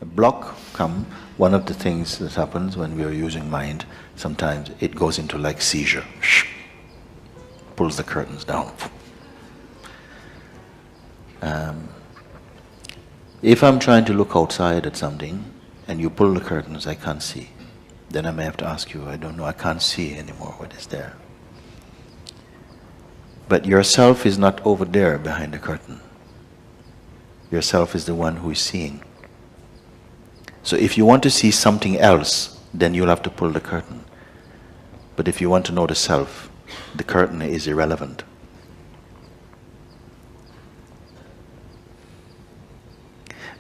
a block come, one of the things that happens when we are using mind, sometimes it goes into like seizure, pulls the curtains down. If I'm trying to look outside at something and you pull the curtains, I can't see. Then I may have to ask you, I don't know, I can't see anymore what is there. But yourself is not over there behind the curtain. Yourself is the one who is seeing. So if you want to see something else, then you'll have to pull the curtain. But if you want to know the self, the curtain is irrelevant.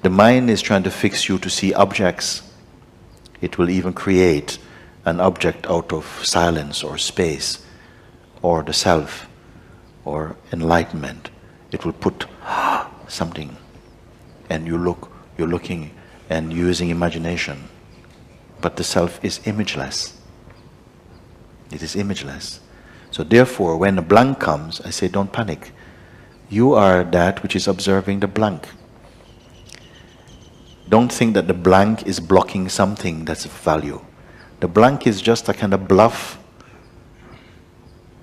The mind is trying to fix you to see objects. It will even create an object out of silence or space or the self or enlightenment. It will put something and you're looking and using imagination. But the self is imageless. It is imageless. So therefore, when a blank comes, I say, don't panic. You are that which is observing the blank. Don't think that the blank is blocking something that's of value. The blank is just a kind of bluff.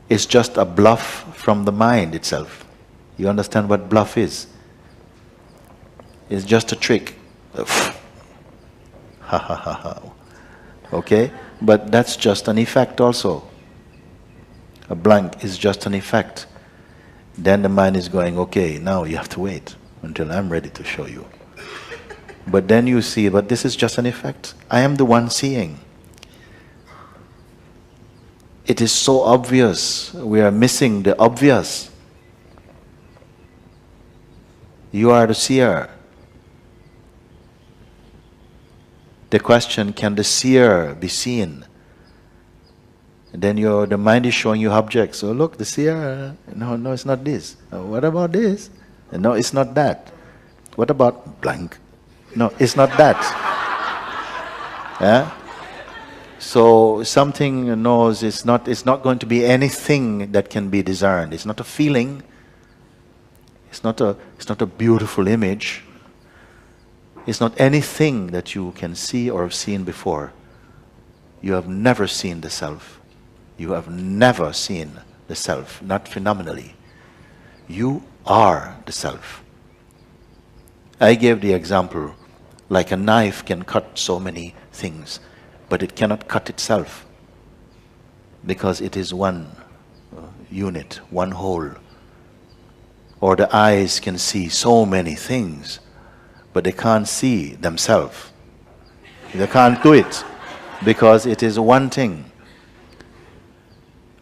It's just a bluff from the mind itself. You understand what bluff is? It's just a trick. Ha ha ha ha. Okay? But that's just an effect also. A blank is just an effect. Then the mind is going, okay, now you have to wait until I'm ready to show you. But then you see, but this is just an effect. I am the one seeing. It is so obvious. We are missing the obvious. You are the seer. The question, can the seer be seen? And then the mind is showing you objects. So look, the seer, no, it's not this. What about this? No, it's not that. What about blank? No, it's not that. Yeah? So something knows it's not going to be anything that can be discerned. It's not a feeling. It's not a beautiful image. It's not anything that you can see or have seen before. You have never seen the self. You have never seen the self, not phenomenally. You are the self. I gave the example, like a knife can cut so many things, but it cannot cut itself because it is one unit, one whole. Or the eyes can see so many things, but they can't see themselves. They can't do it because it is one thing.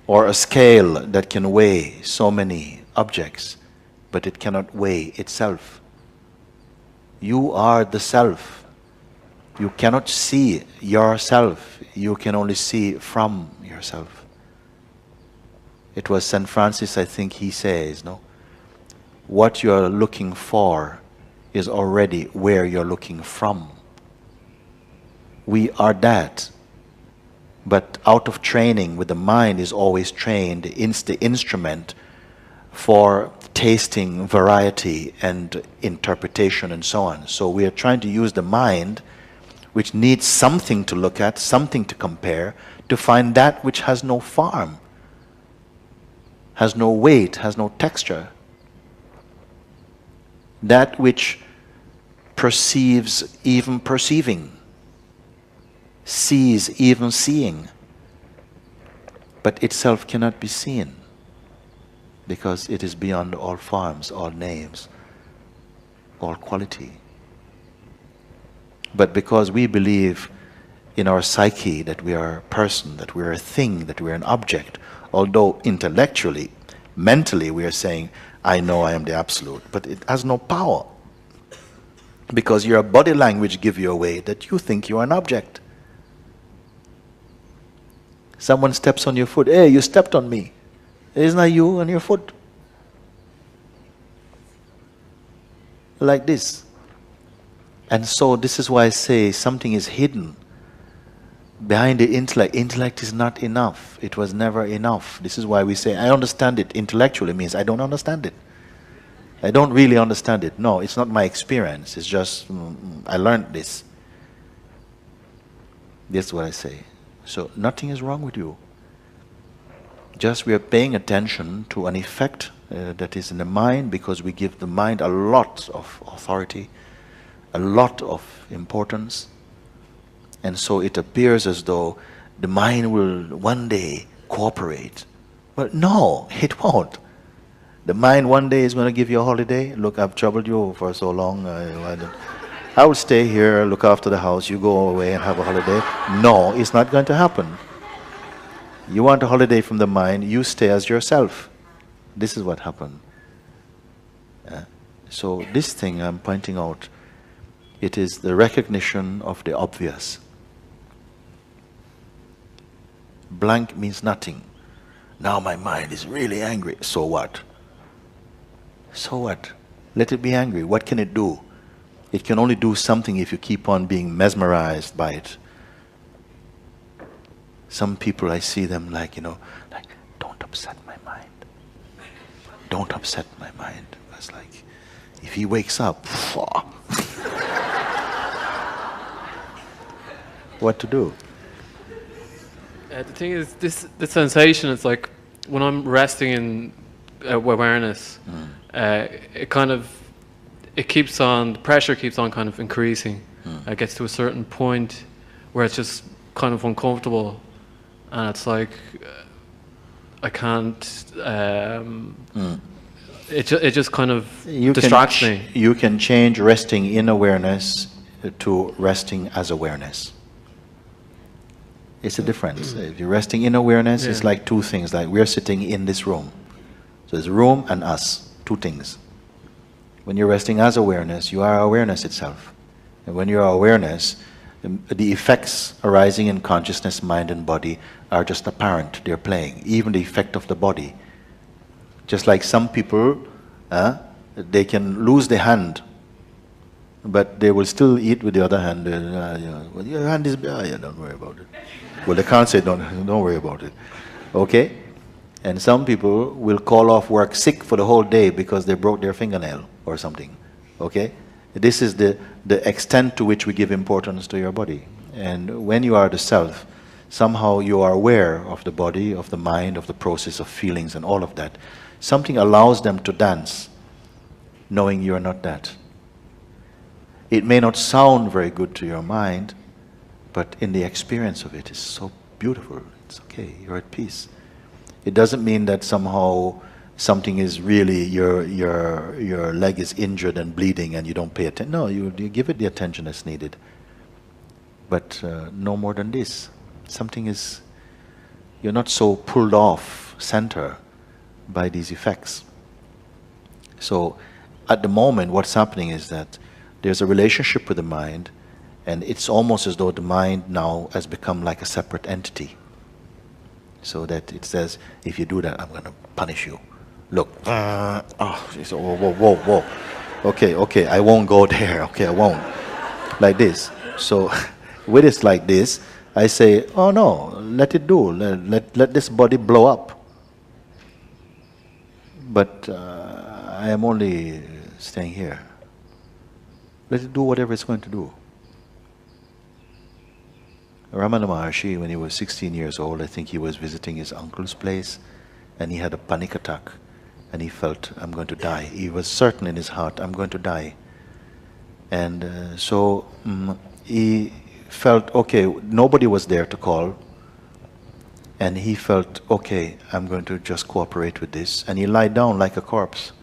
Or a scale that can weigh so many objects, but it cannot weigh itself. You are the self. You cannot see yourself. You can only see from yourself. It was St. Francis, I think he says, no? What you are looking for is already where you're looking from. We are that. But out of training with the mind is always trained, it's the instrument for tasting variety and interpretation and so on. So we are trying to use the mind, which needs something to look at, something to compare, to find that which has no form, has no weight, has no texture. That which perceives even perceiving, sees even seeing, but itself cannot be seen because it is beyond all forms, all names, all quality. But because we believe in our psyche that we are a person, that we are a thing, that we are an object, although intellectually, mentally we are saying, I know I am the absolute, but it has no power because your body language gives you away that you think you are an object. Someone steps on your foot. Hey, you stepped on me. Isn't that you on your foot? Like this. And so this is why I say something is hidden behind the intellect. Intellect is not enough. It was never enough. This is why we say, I understand it. Intellectually means I don't understand it. I don't really understand it. No, it's not my experience. It's just, I learned this. That's what I say. So nothing is wrong with you. Just we are paying attention to an effect that is in the mind, because we give the mind a lot of authority, a lot of importance. And so it appears as though the mind will one day cooperate. But no, it won't. The mind one day is going to give you a holiday. Look, I've troubled you for so long. I will stay here, look after the house, you go away and have a holiday. No, it's not going to happen. You want a holiday from the mind, you stay as yourself. This is what happened. So this thing I'm pointing out, it is the recognition of the obvious. Blank means nothing. Now my mind is really angry. So what? So what? Let it be angry. What can it do? It can only do something if you keep on being mesmerized by it. Some people, I see them like, like, don't upset my mind. Don't upset my mind. It's like, if he wakes up, what to do? The thing is, the sensation, it's like when I'm resting in awareness, it kind of, the pressure keeps on kind of increasing. It gets to a certain point where it's just kind of uncomfortable, and it's like I can't. It just kind of distracts me. You can change resting in awareness to resting as awareness. It's a difference. If you're resting in awareness, it's like two things. Like we're sitting in this room. So it's room and us, two things. When you're resting as awareness, you are awareness itself. And when you are awareness, the effects arising in consciousness, mind and body are just apparent. They're playing. Even the effect of the body. Just like some people, they can lose their hand, but they will still eat with the other hand. Well, your hand is bad. Don't worry about it. Well, they can't say don't worry about it. Okay? And some people will call off work sick for the whole day because they broke their fingernail or something. Okay? This is the extent to which we give importance to your body. And when you are the self, somehow you are aware of the body, of the mind, of the process of feelings and all of that. Something allows them to dance, knowing you are not that. It may not sound very good to your mind, but in the experience of it, it's so beautiful. It's okay, you're at peace. It doesn't mean that somehow something is really, your leg is injured and bleeding and you don't pay attention. No, you give it the attention that's needed. But no more than this. Something is, you're not so pulled off center by these effects. So at the moment, what's happening is that there's a relationship with the mind, and it's almost as though the mind now has become like a separate entity. So that it says, if you do that, I'm going to punish you. Look, whoa. Okay, I won't go there. Okay, I won't. Like this. So with it like this, I say, oh no, let it do. Let this body blow up. But I am only staying here. Let it do whatever it's going to do. Ramana Maharshi, when he was 16 years old, I think he was visiting his uncle's place, and he had a panic attack, and he felt, I'm going to die. He was certain in his heart, I'm going to die. And so he felt, okay, nobody was there to call, and he felt, okay, I'm going to just cooperate with this. And he lied down like a corpse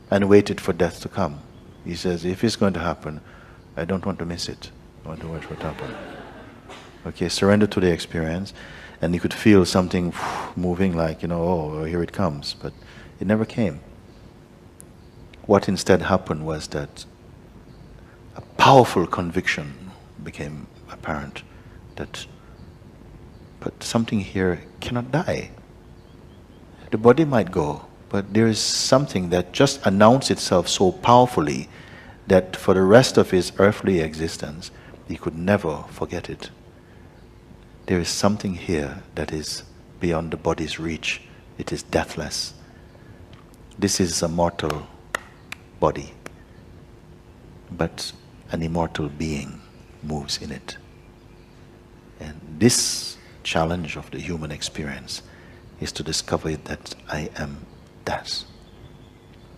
and waited for death to come. He says, if it's going to happen, I don't want to miss it. I want to watch what happens. Okay, surrender to the experience, and you could feel something moving like, oh, here it comes, but it never came. What instead happened was that a powerful conviction became apparent that, but something here cannot die. The body might go, but there is something that just announced itself so powerfully that for the rest of his earthly existence, he could never forget it. There is something here that is beyond the body's reach. It is deathless. This is a mortal body, but an immortal being moves in it. And this challenge of the human experience is to discover that I am that.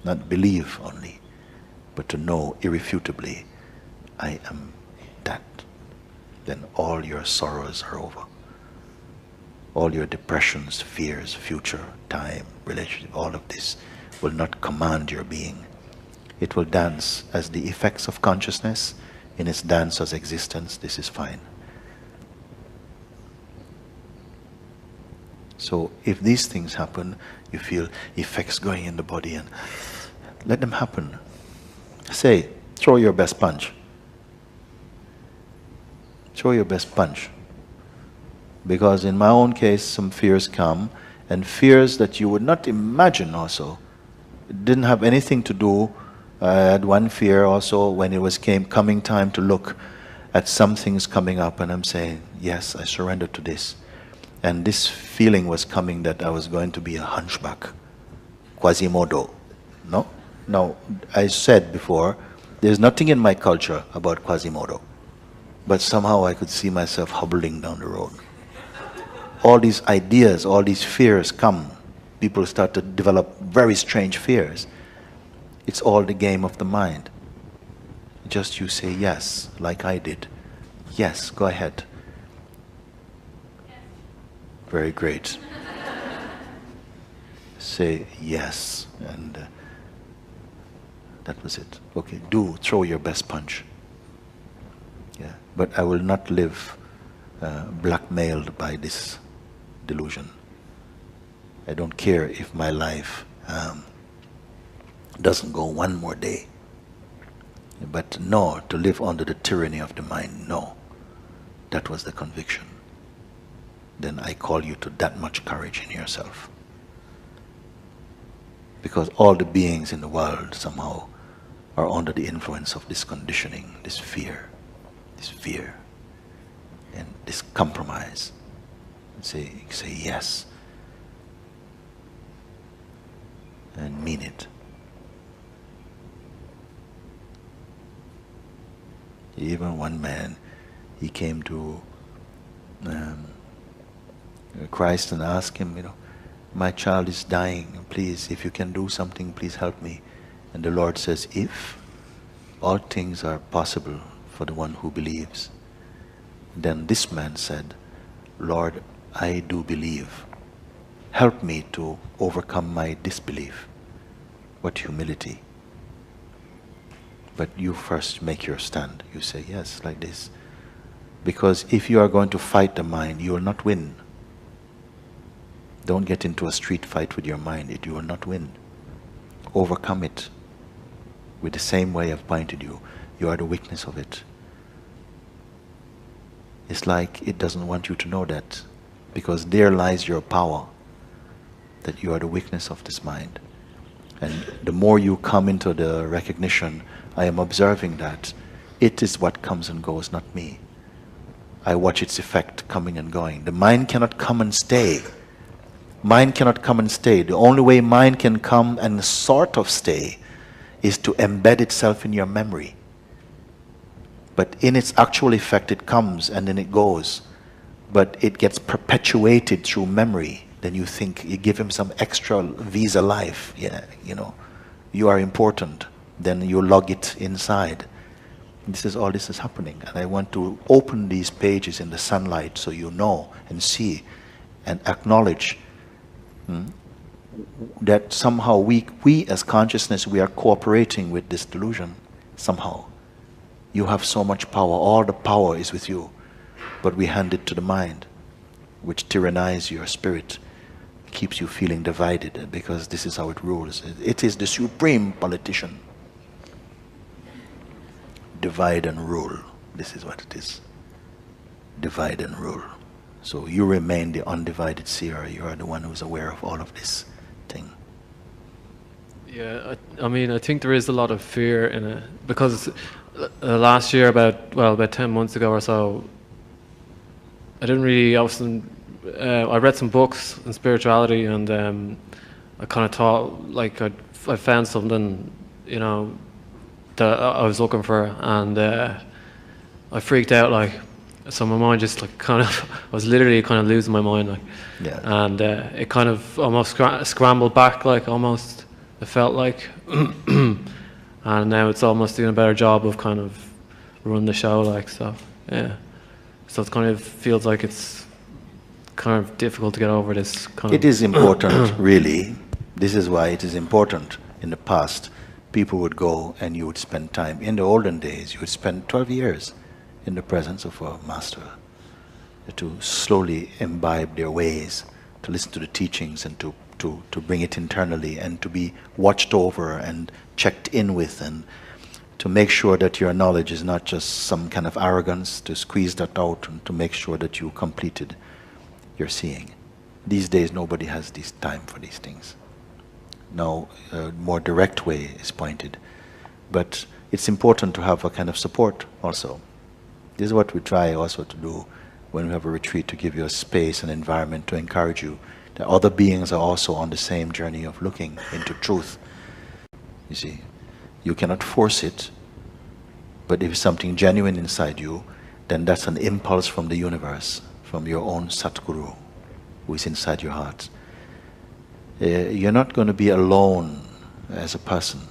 Not believe only, but to know irrefutably I am that. Then all your sorrows are over. All your depressions, fears, future, time, relationship, all of this will not command your being. It will dance as the effects of consciousness in its dance as existence. This is fine. So if these things happen, you feel effects going in the body, and let them happen. Say, throw your best punch. Throw your best punch. Because in my own case, some fears come, and fears that you would not imagine also. It didn't have anything to do. I had one fear also when it was coming time to look at some things coming up, and I'm saying, yes, I surrender to this. And this feeling was coming that I was going to be a hunchback, Quasimodo. No? Now, I said before, there's nothing in my culture about Quasimodo. But somehow I could see myself hobbling down the road. All these ideas, all these fears come. People start to develop very strange fears. It's all the game of the mind. Just you say yes, like I did. Yes, go ahead. Very great. Say yes, and that was it. Okay, throw your best punch. Yeah, but I will not live blackmailed by this delusion. I don't care if my life doesn't go one more day. But no, to live under the tyranny of the mind, no. That was the conviction. Then I call you to that much courage in yourself. Because all the beings in the world somehow are under the influence of this conditioning, this fear, and this compromise. Say yes. And mean it. Even one man, he came to Christ and asked him, my child is dying, please, if you can do something, please help me. And the Lord says, if all things are possible for the one who believes. Then this man said, Lord, I do believe. Help me to overcome my disbelief. What humility. But you first make your stand. You say yes, like this. Because if you are going to fight the mind, you will not win. Don't get into a street fight with your mind. You will not win. Overcome it with the same way I've pointed you. You are the witness of it. It's like it doesn't want you to know that, because there lies your power, that you are the witness of this mind. And the more you come into the recognition, I am observing that it is what comes and goes, not me. I watch its effect coming and going. The mind cannot come and stay. Mind cannot come and stay. The only way mind can come and sort of stay is to embed itself in your memory. But in its actual effect, it comes and then it goes. But it gets perpetuated through memory. Then you think, you give him some extra visa life. Yeah, you are important. Then you log it inside. All this is happening. And I want to open these pages in the sunlight so you know and see and acknowledge that somehow we as consciousness, we are cooperating with this delusion. Somehow. You have so much power. All the power is with you. But we hand it to the mind, which tyrannizes your spirit, keeps you feeling divided, because this is how it rules. It is the supreme politician. Divide and rule. This is what it is. Divide and rule. So you remain the undivided seer. You are the one who's aware of all of this thing. Yeah, I mean, I think there is a lot of fear in it, because last year, about 10 months ago or so, I read some books on spirituality, and I kind of thought, like, I found something you know, that I was looking for, and I freaked out, like, so my mind just like kind of, I was literally kind of losing my mind, like, Yeah. and it kind of almost scrambled back, like, almost, it felt like, and now it's almost doing a better job of kind of running the show, like, so, yeah. So it kind of feels like it's kind of difficult to get over this kind of... It is important, really. This is why it is important. In the past, people would go and you would spend time. In the olden days, you would spend 12 years in the presence of a master to slowly imbibe their ways, to listen to the teachings and to bring it internally and to be watched over and checked in with, and to make sure that your knowledge is not just some kind of arrogance, to squeeze that out and to make sure that you completed your seeing. These days nobody has this time for these things. Now a more direct way is pointed, but it's important to have a kind of support also. This is what we try also to do when we have a retreat, to give you a space and environment to encourage you that other beings are also on the same journey of looking into truth. You see, you cannot force it, but if it's something genuine inside you, then that's an impulse from the universe, from your own Satguru who is inside your heart. You're not going to be alone as a person.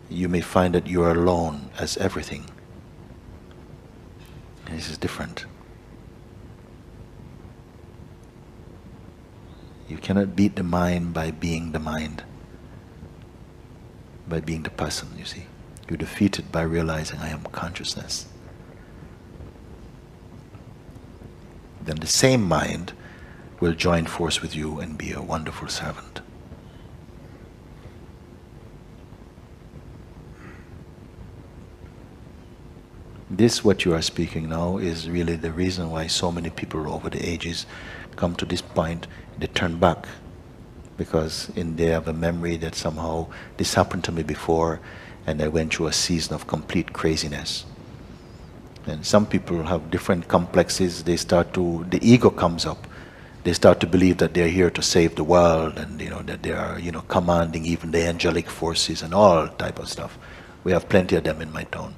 You may find that you are alone as everything. And this is different. You cannot beat the mind by being the mind, by being the person, you see. You defeat it by realizing I am consciousness. Then the same mind will join force with you and be a wonderful servant. This, what you are speaking now, is really the reason why so many people over the ages come to this point, they turn back, because they have a memory that somehow this happened to me before and I went through a season of complete craziness. And some people have different complexes. They start to, the ego comes up. They start to believe that they're here to save the world, and that they are commanding even the angelic forces and all type of stuff. We have plenty of them in my town.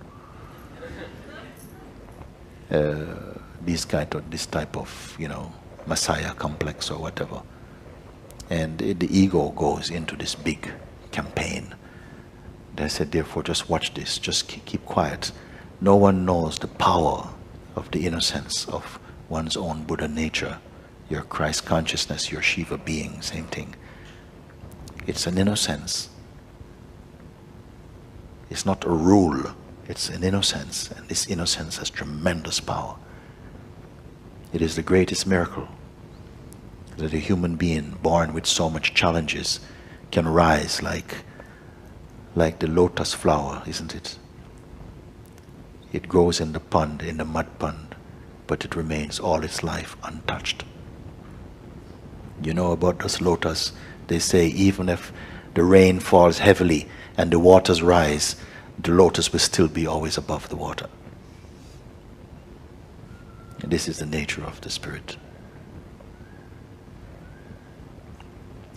This type of Messiah complex or whatever. And the ego goes into this big campaign. They said, therefore, just watch this, just keep quiet. No one knows the power of the innocence of one's own Buddha nature, your Christ consciousness, your Shiva being, same thing. It's an innocence. It's not a rule, it's an innocence, and this innocence has tremendous power. It is the greatest miracle that a human being born with so much challenges can rise like the lotus flower, isn't it? It grows in the pond, in the mud pond, but it remains all its life untouched. You know about this lotus, they say even if the rain falls heavily and the waters rise, the lotus will still be always above the water. And this is the nature of the spirit.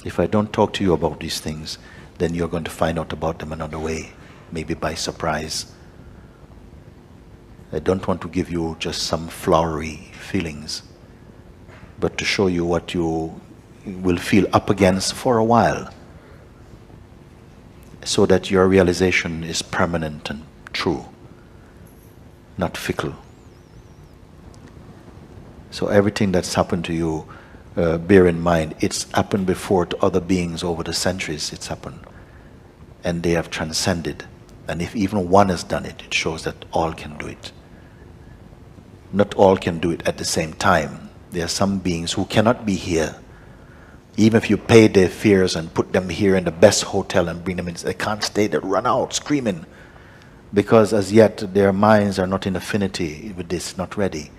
If I don't talk to you about these things, then you're going to find out about them another way, maybe by surprise. I don't want to give you just some flowery feelings, but to show you what you will feel up against for a while, so that your realization is permanent and true, not fickle. So everything that's happened to you, bear in mind, it's happened before to other beings over the centuries. It's happened, and they have transcended. And if even one has done it, it shows that all can do it. Not all can do it at the same time. There are some beings who cannot be here. Even if you pay their fares and put them here in the best hotel and bring them in, they can't stay, they run out screaming, because as yet their minds are not in affinity with this, not ready.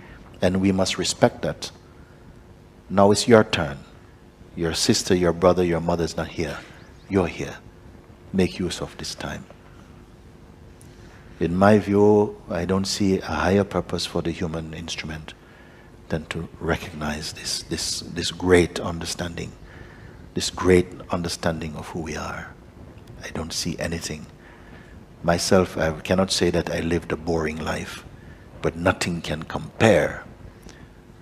And we must respect that. Now it's your turn. Your sister, your brother, your mother is not here. You're here. Make use of this time. In my view, I don't see a higher purpose for the human instrument than to recognize this great understanding of who we are. I don't see anything Myself, I cannot say that I lived a boring life, but nothing can compare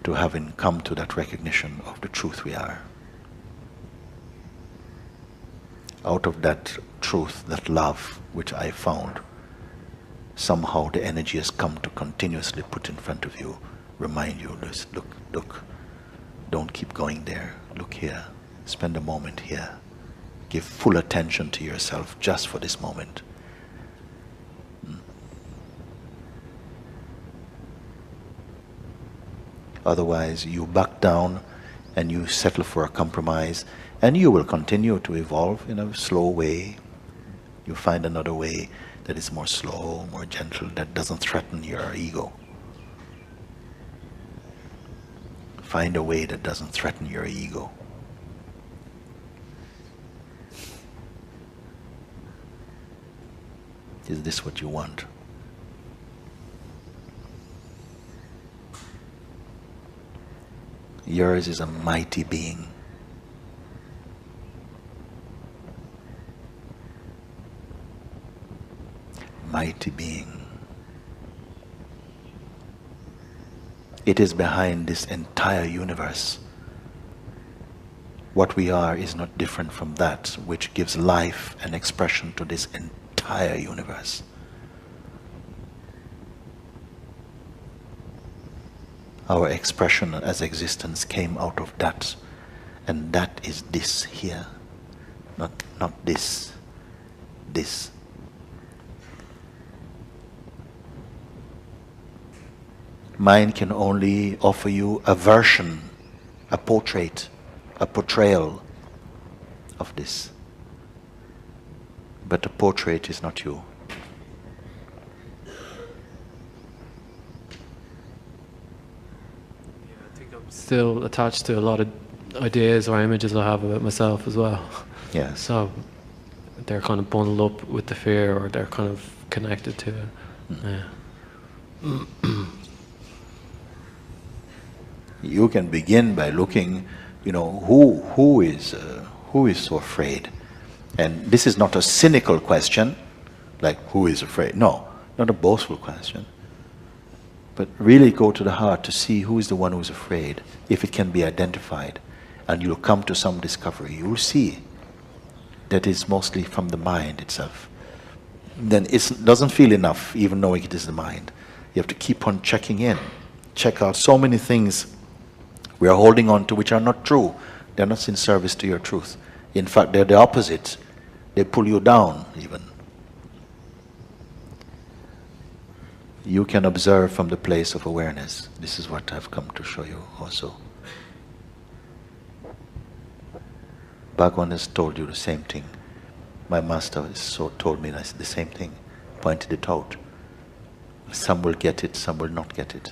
to having come to that recognition of the truth we are. Out of that truth, that love which I found, somehow the energy has come to continuously put in front of you, remind you, look, look, don't keep going there, look here, spend a moment here, give full attention to yourself just for this moment. Otherwise, you back down and you settle for a compromise, and you will continue to evolve in a slow way. You find another way that is more slow, more gentle, that doesn't threaten your ego. Find a way that doesn't threaten your ego. Is this what you want? Yours is a mighty being. Mighty being. It is behind this entire universe. What we are is not different from that which gives life and expression to this entire universe. Our expression as existence came out of that, and that is this here, not this, this. Mind can only offer you a version, a portrait, a portrayal of this. But the portrait is not you. Still attached to a lot of ideas or images I have about myself as well. Yeah. So they're kind of bundled up with the fear, or they're kind of connected to it. Yeah. You can begin by looking, who is so afraid, and this is not a cynical question, like who is afraid. No, not a boastful question. But really go to the heart to see who is the one who is afraid, if it can be identified, and you'll come to some discovery. You'll see that it's mostly from the mind itself. Then it doesn't feel enough, even knowing it is the mind. You have to keep on checking in, check out so many things we are holding on to which are not true. They're not in service to your truth. In fact, they're the opposite. They pull you down even. You can observe from the place of awareness. This is what I've come to show you also. Bhagwan has told you the same thing. My master has told me the same thing, pointed it out. Some will get it, some will not get it.